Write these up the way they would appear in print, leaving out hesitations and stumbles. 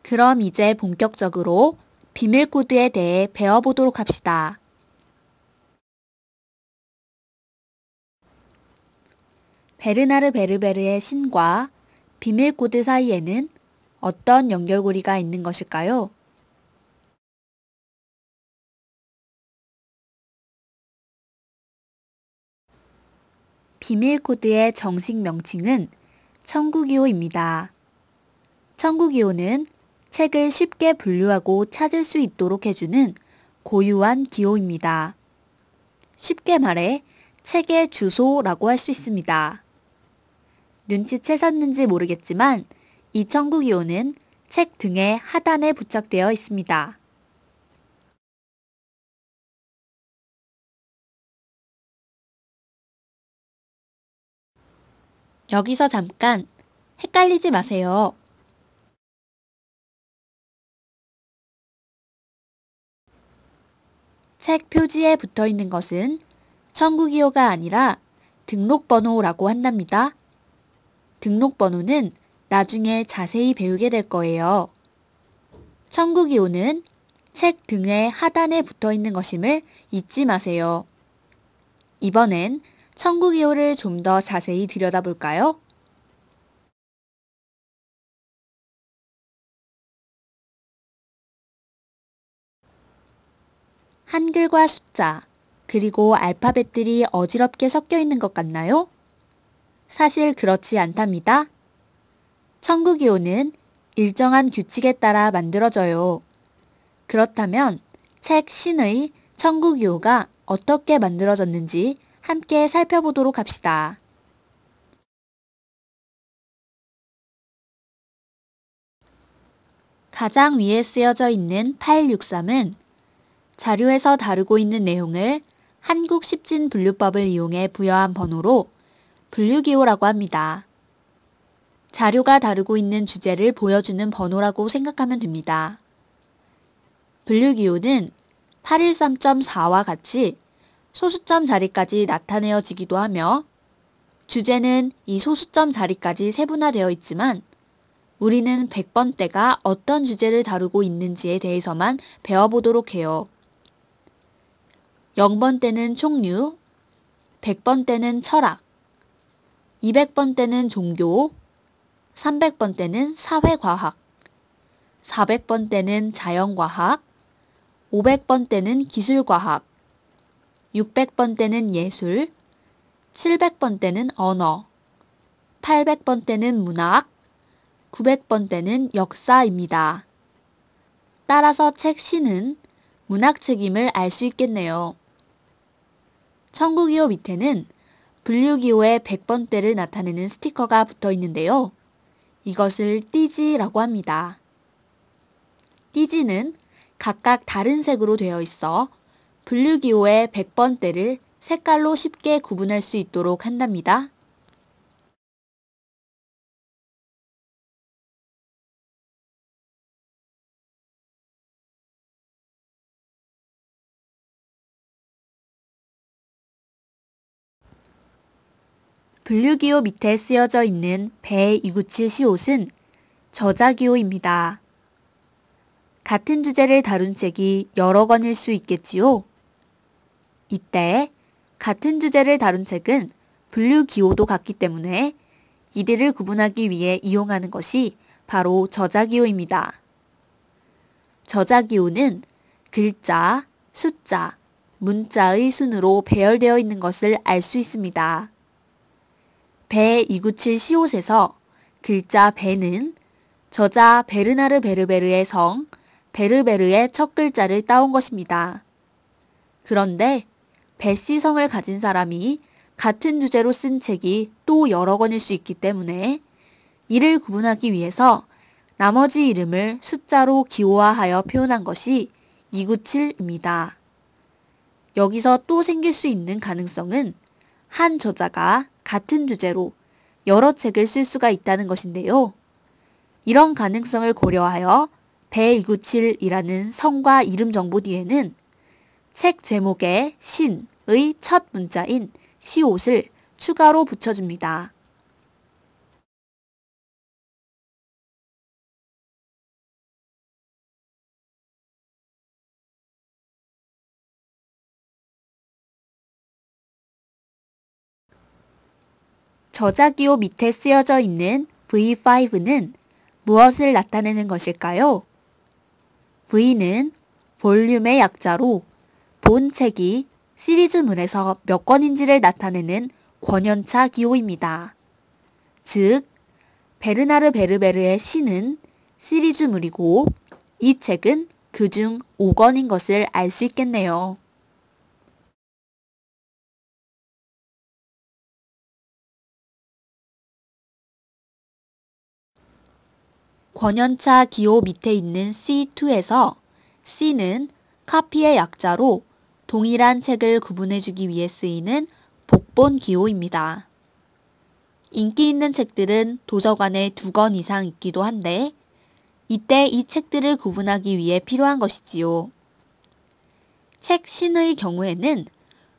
그럼 이제 본격적으로 비밀 코드에 대해 배워보도록 합시다. 베르나르 베르베르의 신과 비밀 코드 사이에는 어떤 연결고리가 있는 것일까요? 비밀 코드의 정식 명칭은 천구기호입니다. 천구기호는 책을 쉽게 분류하고 찾을 수 있도록 해주는 고유한 기호입니다. 쉽게 말해 책의 주소라고 할 수 있습니다. 눈치채셨는지 모르겠지만 이 천구기호는 책 등의 하단에 부착되어 있습니다. 여기서 잠깐 헷갈리지 마세요. 책 표지에 붙어 있는 것은 천구기호가 아니라 등록번호라고 한답니다. 등록번호는 나중에 자세히 배우게 될 거예요. 천구기호는 책 등의 하단에 붙어 있는 것임을 잊지 마세요. 이번엔 천구기호를 좀 더 자세히 들여다볼까요? 한글과 숫자, 그리고 알파벳들이 어지럽게 섞여 있는 것 같나요? 사실 그렇지 않답니다. 천구기호는 일정한 규칙에 따라 만들어져요. 그렇다면 책 신의 천구기호가 어떻게 만들어졌는지 함께 살펴보도록 합시다. 가장 위에 쓰여져 있는 863은 자료에서 다루고 있는 내용을 한국 십진 분류법을 이용해 부여한 번호로 분류기호라고 합니다. 자료가 다루고 있는 주제를 보여주는 번호라고 생각하면 됩니다. 분류기호는 813.4와 같이 소수점 자리까지 나타내어지기도 하며 주제는 이 소수점 자리까지 세분화되어 있지만 우리는 100번대가 어떤 주제를 다루고 있는지에 대해서만 배워보도록 해요. 0번대는 총류, 100번대는 철학, 200번대는 종교, 300번대는 사회과학, 400번대는 자연과학, 500번대는 기술과학, 600번대는 예술, 700번대는 언어, 800번대는 문학, 900번대는 역사입니다. 따라서 책 C는 문학책임을 알 수 있겠네요. 천구기호 밑에는 분류기호의 100번대를 나타내는 스티커가 붙어 있는데요. 이것을 띠지라고 합니다. 띠지는 각각 다른 색으로 되어 있어 분류기호의 100번대를 색깔로 쉽게 구분할 수 있도록 한답니다. 분류기호 밑에 쓰여져 있는 배297 시옷은 저자기호입니다. 같은 주제를 다룬 책이 여러 권일 수 있겠지요? 이때 같은 주제를 다룬 책은 분류기호도 같기 때문에 이들을 구분하기 위해 이용하는 것이 바로 저자기호입니다. 저자기호는 글자, 숫자, 문자의 순으로 배열되어 있는 것을 알 수 있습니다. 배297 시옷에서 글자 배는 저자 베르나르 베르베르의 성, 베르베르의 첫 글자를 따온 것입니다. 그런데 베시성을 가진 사람이 같은 주제로 쓴 책이 또 여러 권일 수 있기 때문에 이를 구분하기 위해서 나머지 이름을 숫자로 기호화하여 표현한 것이 297입니다. 여기서 또 생길 수 있는 가능성은 한 저자가 같은 주제로 여러 책을 쓸 수가 있다는 것인데요. 이런 가능성을 고려하여 배297이라는 성과 이름 정보 뒤에는 책 제목의 신의 첫 문자인 시옷을 추가로 붙여줍니다. 저자기호 밑에 쓰여져 있는 V5는 무엇을 나타내는 것일까요? V는 볼륨의 약자로 본 책이 시리즈물에서 몇 권인지를 나타내는 권연차 기호입니다. 즉, 베르나르 베르베르의 시는 시리즈물이고 이 책은 그중 5권인 것을 알 수 있겠네요. 권연차 기호 밑에 있는 C2에서 C는 카피의 약자로 동일한 책을 구분해주기 위해 쓰이는 복본 기호입니다. 인기 있는 책들은 도서관에 2권 이상 있기도 한데 이때 이 책들을 구분하기 위해 필요한 것이지요. 책 신의 경우에는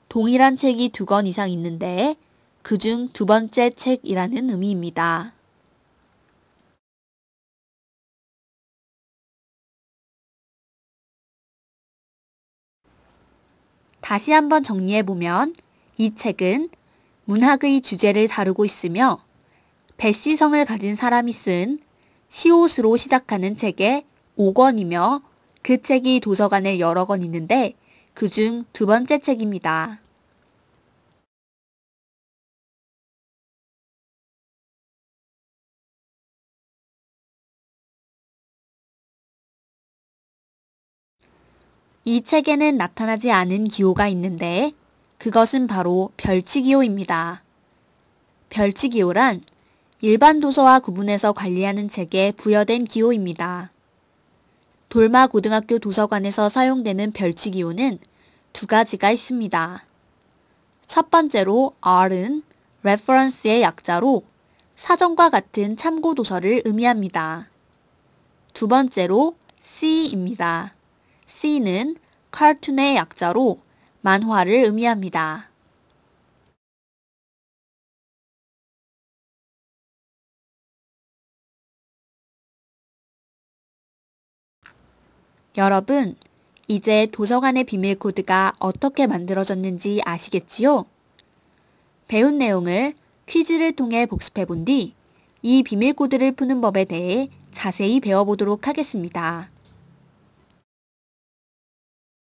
동일한 책이 2권 이상 있는데 그중 두 번째 책이라는 의미입니다. 다시 한번 정리해보면 이 책은 문학의 주제를 다루고 있으며 배시성을 가진 사람이 쓴 시옷으로 시작하는 책의 5권이며 그 책이 도서관에 여러 권 있는데 그중 두 번째 책입니다. 이 책에는 나타나지 않은 기호가 있는데 그것은 바로 별치기호입니다. 별치기호란 일반 도서와 구분해서 관리하는 책에 부여된 기호입니다. 돌마고등학교 도서관에서 사용되는 별치기호는 두 가지가 있습니다. 첫 번째로 R은 reference의 약자로 사전과 같은 참고 도서를 의미합니다. 두 번째로 C입니다. C는 cartoon의 약자로 만화를 의미합니다. 여러분, 이제 도서관의 비밀 코드가 어떻게 만들어졌는지 아시겠지요? 배운 내용을 퀴즈를 통해 복습해 본 뒤 이 비밀 코드를 푸는 법에 대해 자세히 배워보도록 하겠습니다.